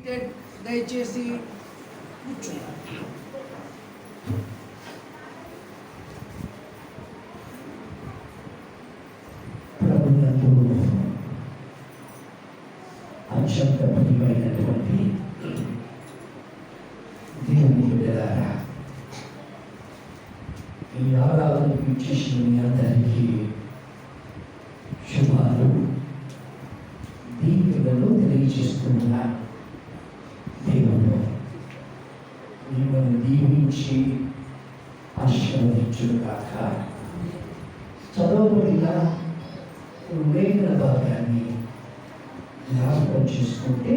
Seated. దయచేసి కూర్చోండి. ప్రభునందు అత్యంత ప్రియమైనటువంటి దేవుని బిడ్డలారా, ఈ ఆరాధనకు ఇచ్చేసిన మీ అందరికీ శుభాలు దీవులను తెలియజేస్తున్నా. దేవుడు మిమ్మల్ని దీవించి ఆశీర్వదించుగాక. చదవబడిన లేఖన భాగాన్ని జ్ఞాపకం చేసుకుంటే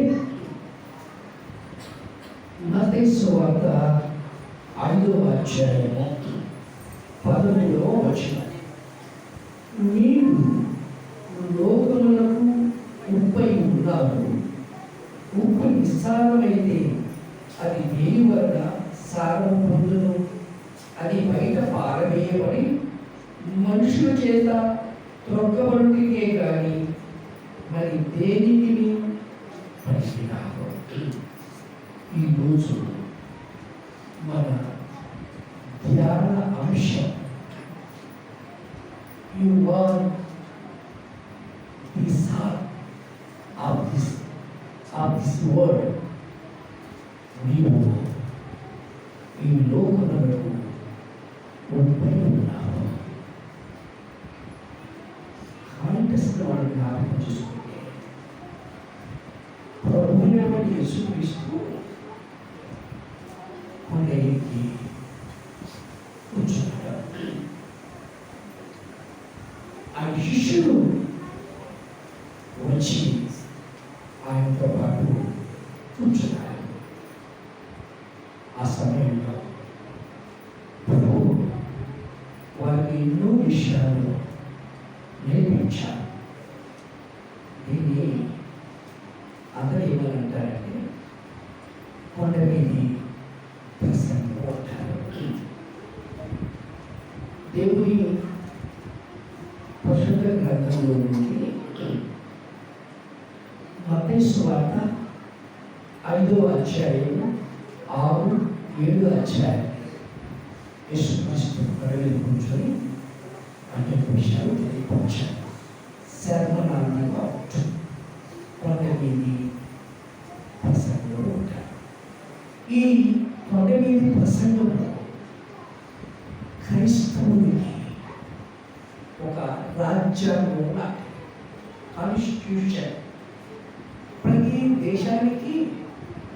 మత్తయి సువార్త 5వ అధ్యాయము 13వ వచనం. మీరు లోకములకు ఉప్పై ఉన్నారు. ఉప్పు నిస్సారమైతే అది దేని వలన సారం పొందును? అది బయట పారవేయబడి మనుషుల చేత త్రొక్కబడితే కానీ మరి దేనికి పనికిరాదు. ఈరోజు మన ధ్యాన అంశం యు ఆర్ ది సాల్ ఆఫ్ దిస్ వరల్డ్. నీవు ఈ లోకములకు ఉప్పై ఉన్నావు. కాంటెస్ట్లో వాళ్ళు జ్ఞాపకం చేసుకుంటే ప్రభువుని యేసుక్రీస్తు కొండ ఎక్కి కూర్చున్నాడు. ఆ శిష్యుడు వచ్చి ఆయనతో పాటు కూర్చున్నాడు. ఆ సమయంలో ప్రభు వారికి ఎన్నో విషయాలు నేర్పించారు. దీన్ని అందరూ ఏమనంటారంటే కొండ మీది ప్రసంగం అంటారు. దేవుని పరిశుద్ధ గ్రంథంలో నుండి మత్తయి సువార్త 5వ అధ్యాయము 6, 7 అధ్యాయం యేసుక్రీస్తు ప్రజలు కూర్చొని అనేక విషయాలు తెలియపరిచారు. శర్మనాన్ని కావచ్చు కొండ మీది ప్రసంగంలో ఉంటారు. ఈ కొండ మీది ప్రసంగంలో క్రైస్తవునికి ఒక రాజ్యాంగం లాంటి కాన్స్టిట్యూషన్. ప్రతి దేశానికి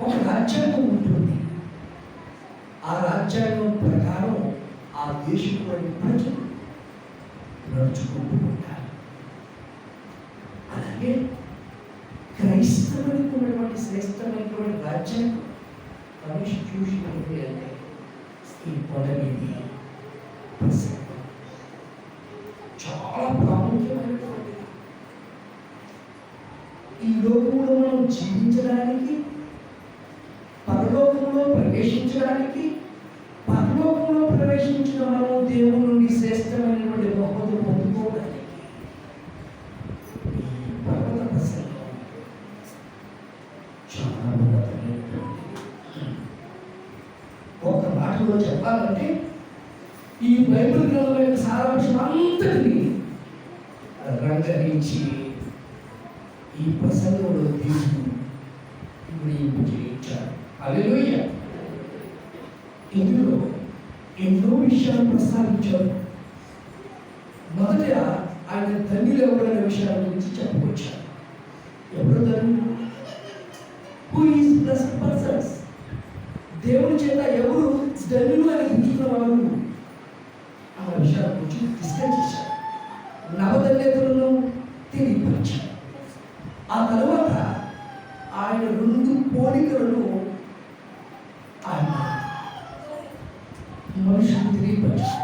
ఒక రాజ్యాంగం ఉంటుంది. ఆ రాజ్యాంగం ప్రకారం ఆ దేశంలోని ప్రజలు నడుచుకుంటూ ఉంటారు. అలాగే క్రైస్తవునికి ఉన్నటువంటి శ్రేష్టమైనటువంటి రాజ్యాంగం కాన్స్టిట్యూషన్ ఏంటి అంటే ఈ పొడవిది ప్రసంగం చాలా ప్రాముఖ్యమైనటువంటిది. ఈ లోకంలో మనం జీవించడానికి, పరలోకంలో ప్రవేశించడానికి, పరలోకంలో ప్రవేశించిన మనం దేవుని నుండి శ్రేష్టమైనటువంటి బహుమతి పొందుకోవడానికి ఈ పర్వత ప్రసంగం చాలా ఉన్నతమైనటువంటిది. ఒక మాటలో చెప్పాలంటే ఈ బైబిల్ గ్రంథం యొక్క సారాంశం అంతటిని రంగరించి ఈ ప్రసంగంలో దేవుడు గురించి చేయించారు. హల్లెలూయా. ఇందులో ఎన్నో విషయాలు ప్రస్తావించారు. మొదట ఆయన ధన్యులు ఎవరైన విషయాల గురించి చెప్పవచ్చారు. ఎవరు ధన్యులు? Who is blessed persons? దేవుని చేత ఎవరు ధన్యులు అని గుర్తున్న వారు ఆ విషయాల గురించి డిస్కస్ చేశారు. నవధన్యతలను తెలియపరిచారు. ఆ తర్వాత ఆయన 2 పోలికలను ఆయన మనుషులు తెలియపరిచారు.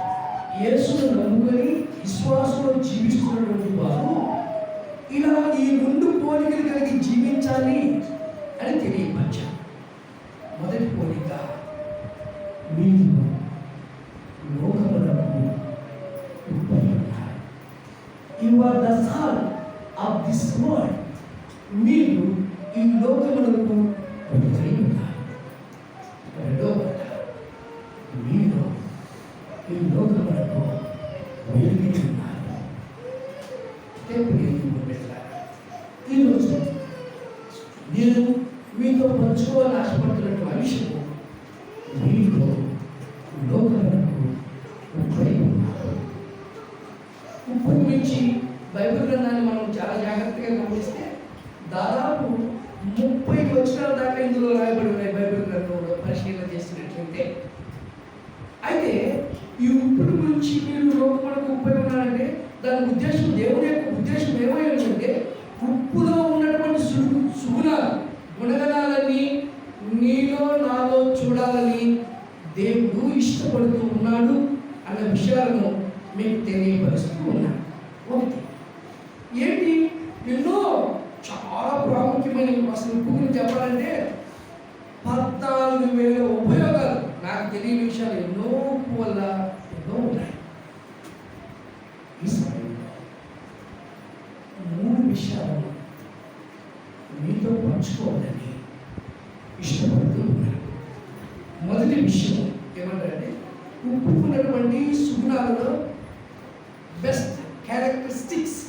యేసును నమ్ముకొని విశ్వాసంలో జీవిస్తున్నటువంటి వారు ఇలా ఈ 2 పోలికలు కలిగి జీవించాలి అని తెలియపరిచారు. మొదటి పోలిక, మీరు లోకములకు ఉప్పై ఉన్నారు. యు ఆర్ ద సాల్ ఆఫ్ దిస్ వరల్డ్. మీరు ఈ లోకములకు ఉప్పు. మీతో పంచుకోవాలని ఆశపడుతున్నట్టు అంశము మీలో లోకమునకు ఉప్పై ఉన్నారు. ఉప్పు గురించి బైబిల్ గ్రంథాన్ని మనం చాలా జాగ్రత్తగా గమనిస్తే దాదాపు 30 వచనాల దాకా ఇందులో రాయబడి ఉన్నాయి బైబిల్ గ్రంథంలో పరిశీలన చేసినట్లయితే. అయితే ఈ ఉప్పుల గురించి మీరు లోకమునకు ఉప్పై ఉన్నారంటే దాని ఉద్దేశం, దేవుని యొక్క ఉద్దేశం ఏమైందంటే ఉప్పులో ఉన్నటువంటి సుగుణాలు గుణగణాలని నీలో నాలో చూడాలని దేవుడు ఇష్టపడుతూ ఉన్నాడు అన్న విషయాలను మీకు తెలియపరుస్తూ ఉన్నాడు. ఒకటి ఏంటి, ఎన్నో చాలా ప్రాముఖ్యమైన అసలు ఉప్పు గురించి చెప్పాలంటే 14,000 ఉపయోగాలు, నాకు తెలియని విషయాలు ఎన్నో ఉప్పు వల్ల ఎన్నో ఉన్నాయి. ఈ సమయంలో 3 విషయాలను మీతో పంచుకోవాలని ఇష్టపడుతూ ఉన్నాను. మొదటి విషయం ఏమంటారంటే ఉప్పు ఉన్నటువంటి సుగుణాలలో బెస్ట్ క్యారెక్టరిస్టిక్స్.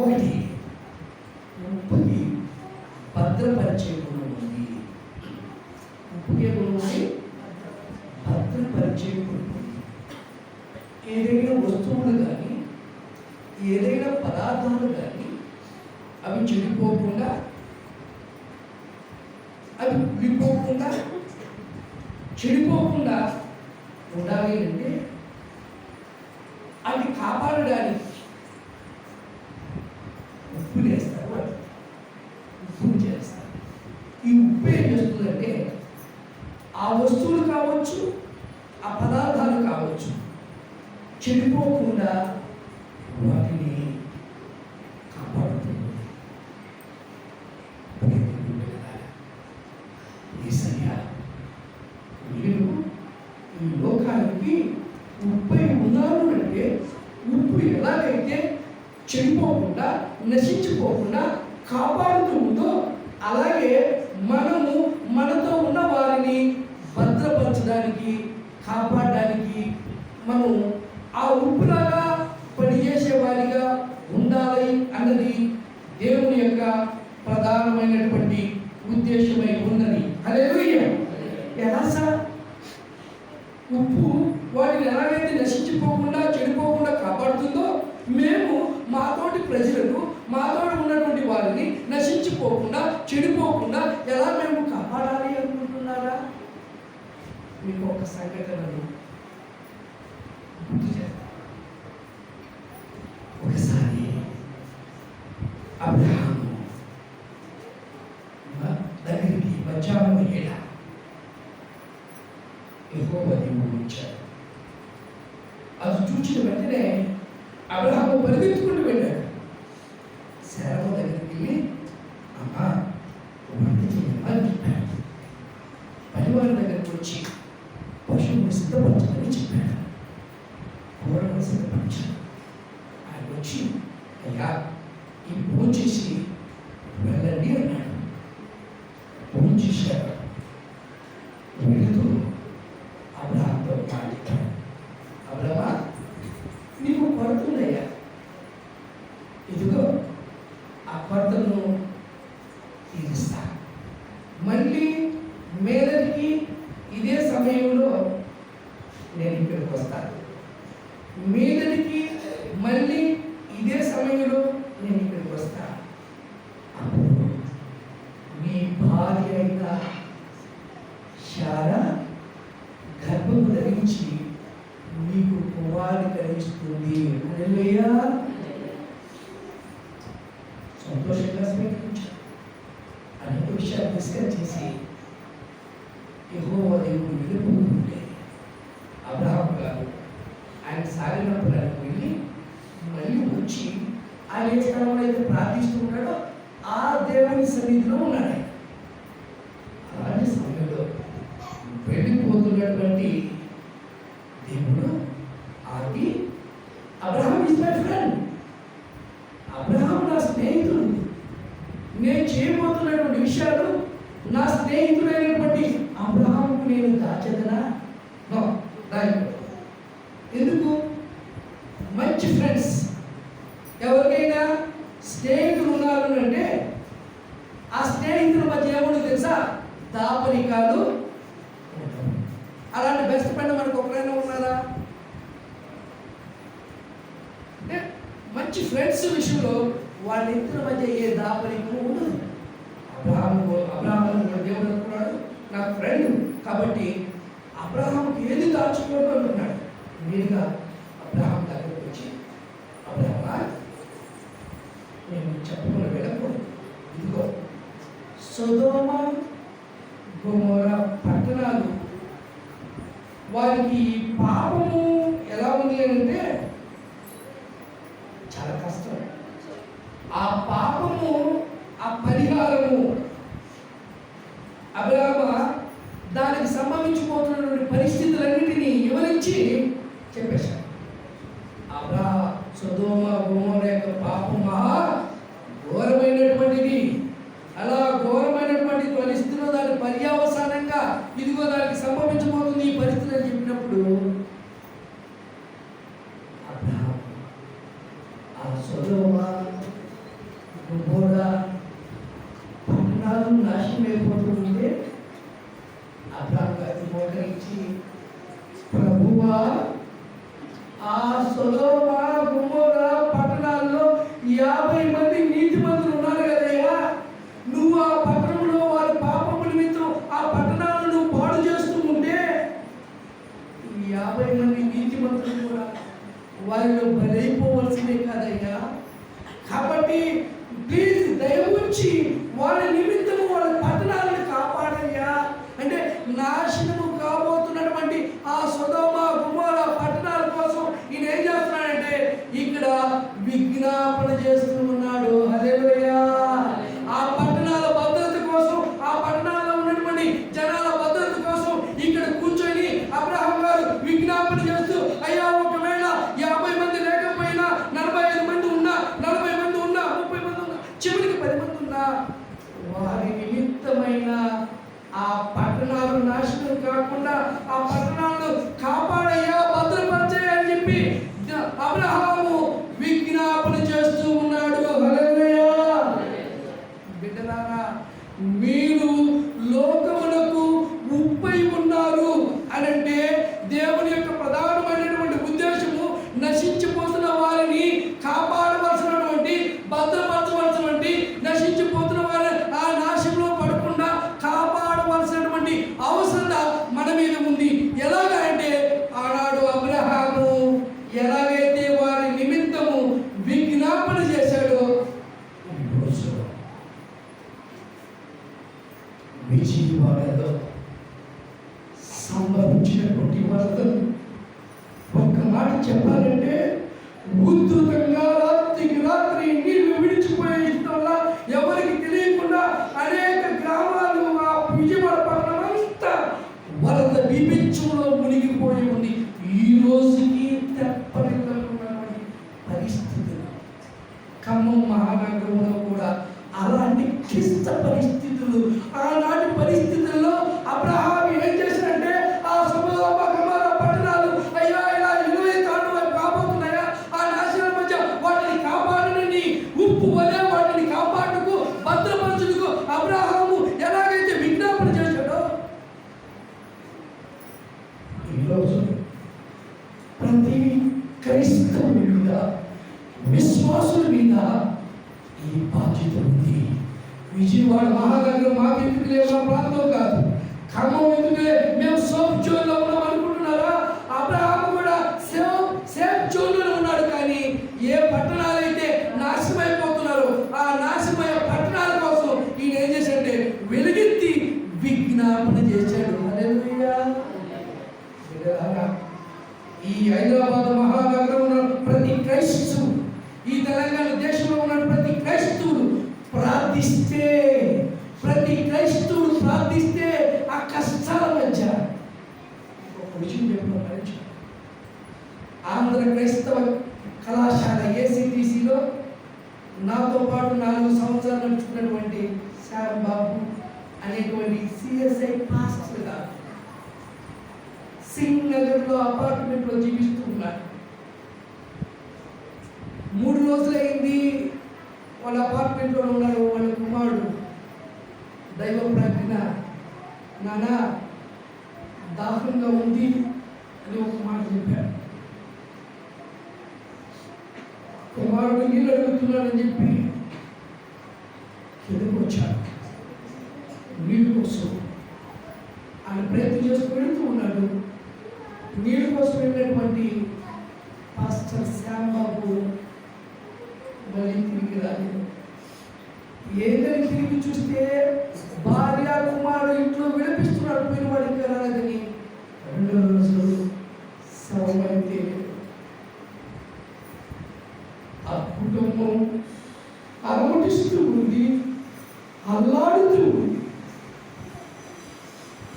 ఒకటి, ఉప్పుకి భద్రపరిచే గుణం ఉంది. ఉప్పుకి ఏ గుణం ఉంది? భద్రపరిచే గుణం ఉంది. ఏదైనా వస్తువులు కానీ ఏదైనా పదార్థాలు కానీ అవి చెడిపోకుండా, అవి విడిపోకుండా, చెడిపోకుండా ఉండాలి అంటే అవి కాపాడడానికి ఉప్పు చేస్తారు, ఉప్పు చేస్తారు. ఈ ఉప్పు ఏం చేస్తుందంటే ఆ వస్తువులు కావచ్చు, ఆ పదార్థాలు కావచ్చు, చెడిపోకుండా వాటిని కాపాడుతుంది. మీరు ఈ లోకానికి ఉప్పై ఉన్నారు అంటే ఉప్పు ఎలాగైతే చెడిపోకుండా, నశించిపోకుండా కాపాడుతూ ఉందో అలాగే మనము మనతో ఉన్న వారిని భద్రపరచడానికి, కాపాడడానికి మనం ఆ ఉప్పులాగా పనిచేసే వారిగా ఉండాలి అన్నది దేవుని యొక్క ప్రధానమైనటువంటి ఉద్దేశమై ఉన్నది. హల్లెలూయా. ఎలా సార్? ఉప్పు వాటిని ఎలాగైతే నశించిపోకుండా, చెడిపోకుండా కాపాడుతుందో మేము మాతోటి ప్రజలను, మాతోటి ఉన్నటువంటి వారిని నశించిపోకుండా, చెడిపోకుండా ఎలా మేము కాపాడాలి అనుకుంటున్నారా? మీకు ఒక సంఘటనను గుర్తు చేస్తాను. ఒకసారి అబ్రహాము దగ్గరికి మధ్యాహ్నం వేళ యెహోవా దేవుడు వచ్చాడు. అది చూసిన వెంటనే అబ్రహాము పరిగెత్తుకుంటూ వెళ్ళాడు. శారమ్మ దగ్గరికి వెళ్ళి, అమ్మా వంట చేయమని చెప్పాడు. పనివారి దగ్గరికి వచ్చి పశువుని సిద్ధపరచమని చెప్పాడు. కూరను సిద్ధపరిచాడు. ఆయన వచ్చి, అయ్యా ఈ భోజనం చేసి వెళ్ళండి అన్నాడు. భోజనం చేశాడు. వెళుతూ అబ్రహాంతో మాట్లాడాడు. అబ్రహమా, నీకు కొడుతుందయ్యా, ఇదిగో ఆ కొరతను తీరుస్తా. మళ్ళీ మేదటికి ఇదే సమయంలో నేను ఇక్కడికి వస్తాను. మీదటికి మళ్ళీ ఇదే సమయంలో నేను ఇక్కడికి వస్తాను. అప్పుడు మీ భార్య అయిన శారా గర్భము ధరించి మీకు కుమారుని కలిగిస్తుంది. హల్లెలూయా. సంతోషంగా స్వీకరించారు. అనేక విషయాలు డిస్కస్ చేసి యెహోవా దేవుడు వెళ్ళిపోతుంటే అబ్రహాము గారు ఆయన సాగిన పొలానికి వెళ్ళి మళ్ళీ వచ్చి ఆయన ఏ స్థలంలో అయితే ప్రార్థిస్తూ ఉంటాడో ఆ దేవుని సన్నిధిలో ఉన్నాడు. అలాంటి సమయంలో వెళ్ళిపోతున్నటువంటి దేవుడు ఆగి, Abraham is my friend, Abraham నా స్నేహితుడు, నేను చేయబోతున్నటువంటి విషయాలు నా స్నేహితుడైనటువంటి అబ్రహాముకు నేను దాచదనా? ఎందుకు? మంచి ఫ్రెండ్స్, ఎవరికైనా స్నేహితులు ఉన్నారు అంటే ఆ స్నేహితులు మధ్య ఏముండదు తెలుసా? దాపరికాలు ఉండవు. అలాంటి బెస్ట్ ఫ్రెండ్ మనకు ఒకరైనా ఉన్నారా? అంటే మంచి ఫ్రెండ్స్ విషయంలో వాళ్ళిద్దరి మధ్య ఏ దాపరికము ఉండదు. అబ్రహాము దేవుడు అనుకున్నాడు నా ఫ్రెండ్ కాబట్టి అబ్రహాముకి ఏది దాచుకోవడం అనుకున్నాడు. నేరుగా అబ్రహాం దగ్గరికి వచ్చి, అబ్రహమా నేను చెప్పకుండా వెళ్ళకూడదు, ఇదిగో సొదొమ గొమొర్రా పట్టణాలు వారికి పాపము ఎలా ఉంది అంటే చాలా కష్టం. ఆ పాపము, ఆ పరిహారము అబ్రహామ దానికి సంభవించిపోతున్నటువంటి పరిస్థితులన్నిటినీ వివరించి చెప్పేశాడు. సొదొమ గొమొర్రా యొక్క పాపం మహా ఘోరమైనటువంటిది. అలా ఘోరమైనటువంటి పరిస్థితిలో దాని పర్యవసానంగా ఇదిగో దానికి సంభవించబోతుంది ఈ పరిస్థితి అని చెప్పినప్పుడు అబ్రహాం ఆ సొదొమ గొమొర్రా పట్టణాలు నాశనం అయిపోతుంటే అబ్రహాం గారిని మోకరించి, ప్రభువా ఆ సొదొమ గొమొర్రా పట్టణాల్లో 50 మంది నీతిమంతులు ఉన్నారు కదయ్యా, నువ్వు ఆ పట్టణంలో వారి పాపము నిమిత్తం ఆ పట్టణాలను నువ్వు పాడు చేస్తూ ఉంటే 50 మంది నీతిమంతులు కూడా వారిలో బలైపోవలసిందే కాదయ్యా. కాబట్టి ప్లీజ్ దయవుంచి వాళ్ళ నిమిత్తము వాళ్ళ పట్టణాలను కాపాడయ్యా. అంటే నాశనము కాబోతున్నటువంటి ఆ సొదొమ గొమొర్రా పట్టణాల కోసం ఈయన ఏం చేస్తున్నాడంటే ఇక్కడ విజ్ఞాపన చేస్తూ ఉన్నాడు. హల్లెలూయా. ఆ పట్టణాల భద్రత కోసం, ఆ పట్టణాల్లో ఉన్నటువంటి జనాల భద్రత కోసం ఇక్కడ కూర్చొని అబ్రహాం గారు విజ్ఞాపన చేస్తూ, అయ్యా ఒకవేళ 50 మంది లేకపోయినా 45 మంది ఉన్నా, 40 మంది ఉన్నా, 30 మంది ఉన్నా, చివరికి 10 మంది ఉన్నా వారి నిమిత్తమైన ఆ పట్టణాలు నాశనం కాకుండా ఆ పట్టణాలను కాపాడయ్యా, భద్రపరచయ్యా అని చెప్పి అబ్రహాము విజ్ఞాపన చేస్తూ ఉన్నాడు. హల్లెలూయా. బిడ్డలారా, మీరు లోకమునకు ఉప్పై ఉన్నారు అనంటే దేవుని యొక్క ప్రధానమైనటువంటి ఉద్దేశము నశించిపోతున్న వారిని కాపాడవలసినటువంటి, భద్రపరచవలసినటువంటి, నశించిపోతున్న వారిని ఆ నాశనంలో పడకుండా కాపాడవలసినటువంటి అవసరత మన మీద ఉంది. ఎలాగా అంటే ఆనాడు అబ్రహాము ఎలాగైతే వారి నిమిత్తము విజ్ఞాపన చేశాడో ఈరోజు విజయవాడలో సంభవించినటువంటి వరదలు ఒక్క మాట చెప్పాలంటే ఉధృతంగా రాత్రికి రాత్రి నీళ్లు విడిచిపోయే ఇష్టంలా ఎవరికి తెలియకుండా అనేక గ్రామాలు ఆ విజయవాడ పట్టణం అంతా వరద విభిక్షంలో మునిగిపోయి ఉంది. ఈ రోజుకి తెప్పరిల్లుతున్నటువంటి పరిస్థితులు ఖమ్మం మహానగరంలో కూడా అలాంటి క్లిష్ట పరిస్థితులు. ఆనాటి పరిస్థితుల్లో అబ్రహాం ఏం చేశాడంటే ఆ సొదొమ గొమొర్రా పట్టణాలు అయ్యా ఇలా 20 తాండవ కాబోతున్నాయా, ఆ నాశనం మధ్య వాటిని కాపాడనని ఉప్పు వలె వాటిని కాపాడుకు భద్రపరచుటకు అబ్రహాము ఎలాగైతే విజ్ఞాపన చేశాడో ఈరోజు ప్రతి క్రైస్తవుని మీద, విశ్వాసుల మీద ఈ బాధ్యత ఉంది. విజయవాడ మహానగరం మాకు ఎందుకులే, మా ప్రాంతం కాదు, ఖమ్మం ఎందుకులే, మేము సేఫ్ జోన్లో ఉన్నాం అనుకుంటున్నారా? అబ్రహాం కూడా సేఫ్ జోన్లో ఉన్నాడు. కానీ ఏ పట్టణాలైతే నాశనమైపోతున్నారో ఆ నాశనమయ్యే పట్టణాల కోసం ఈయన ఏం చేశాడంటే వెలుగెత్తి విజ్ఞాపన చేశాడు. హల్లెలూయా. ఈ హైదరాబాద్ మహానగరంలో ఉన్న ప్రతి క్రైస్తవుడు, ఈ తెలంగాణ దేశంలో ఉన్న ప్రతి క్రైస్తవుడు ప్రార్థిస్తే, ప్రతి క్రైస్తవుడు ప్రార్థిస్తే ఆ కష్టాల మధ్య ఒక విషయం చెప్పిన ఆంధ్ర క్రైస్తవ కళాశాల ACTCలో నాతో పాటు 4 సంవత్సరాలు నడుచుకున్నటువంటి శ్యామ్ బాబు అనేటువంటి CSI పాస్టర్ గారు సింగ్ నగర్లో అపార్ట్మెంట్లో జీవిస్తూ ఉన్నారు. 3 రోజులైంది వాళ్ళ అపార్ట్మెంట్లో ఉన్నారు. వాళ్ళ కుమారుడు దైవ ప్రజ్ఞ, నానా దాహంగా ఉంది అని ఒక మాట చెప్పాడు. కుమారుడు నీళ్ళు అడుగుతున్నాడని చెప్పి కిందకు వచ్చాడు. నీళ్ళు కోసం ఆయన ప్రయత్నం చేస్తూ వెళుతూ ఉన్నాడు. నీళ్ళ కోసం వెళ్ళినటువంటి పాస్టర్ శ్యాంబాబు మళ్ళీ తిరిగి రాలేదు. ఏదని తిరిగి చూస్తే భార్య కుమారుడు ఇంట్లో వినిపిస్తున్నాడు, పోయిన వాడు ఇంకా రాలేదని. రెండో రోజు శవమైతే ఆ కుటుంబం అలమటిస్తూ ఉంది, అల్లాడుతూ ఉంది.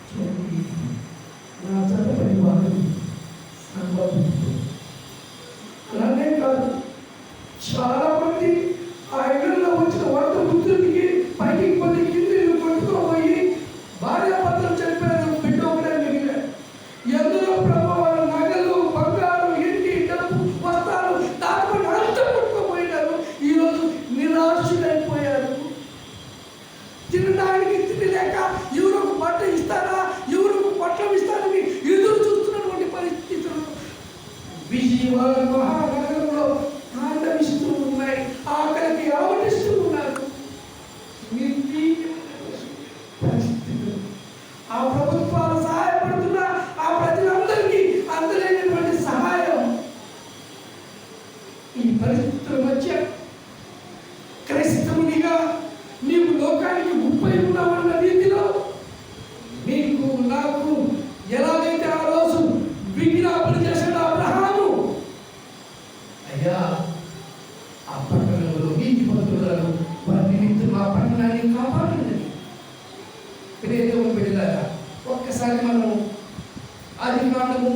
చూడండి, నా చట్టపడి వారు అనుభవిస్తూ అలానే కాదు, చాలా మంది ఆ ఇళ్లలో వచ్చిన వంట బుద్ధుడికి పైకి కొన్ని కిందలు కొట్టుకోబోయి భార్యాభర్తలు చనిపోయారు, బిడ్డ ఒకటే మిగిలారు. ఎందులో ప్రభు వాళ్ళ నగలు, బంగారు, ఇంటి, డబ్బు, వస్త్రాలు దాచుకొని అంతా కొట్టుకోపోయినారు. ఈరోజు నిరాశులైపోయారు. తినడానికి తిండి లేక ఎవరికి బట్ట ఇస్తారా, ఎవరికి పట్లం ఇస్తారని ఎదురు చూస్తున్నటువంటి పరిస్థితులు విజయవాడ మహానగరంలో ఆందవిస్తూ ఉన్నాయి. ఆకలికి ఆవటిస్తూ ఉన్నారు. పరిస్థితులు ఆ ప్రభుత్వాలు సహాయపడుతున్నా ఆ ప్రజలందరికీ అందలేనటువంటి సహాయం. ఈ పరిస్థితుల మధ్య క్రైస్తవునిగా నీవు లోకానికి ముప్పై ఉన్నావన్న రీతిలో నీకు నాకు ఎలాగైతే ఆ రోజు విజ్ఞాపన చేశాడు అబ్రహాము, అయ్యా ఆ పట్టణంలో నీతి మంత్రులను వారి నిమిత్తం ఆ పట్టణాన్ని కాపాడండి. దేవుని బిడ్డలారా, ఒక్కసారి మనం ఆదికాండము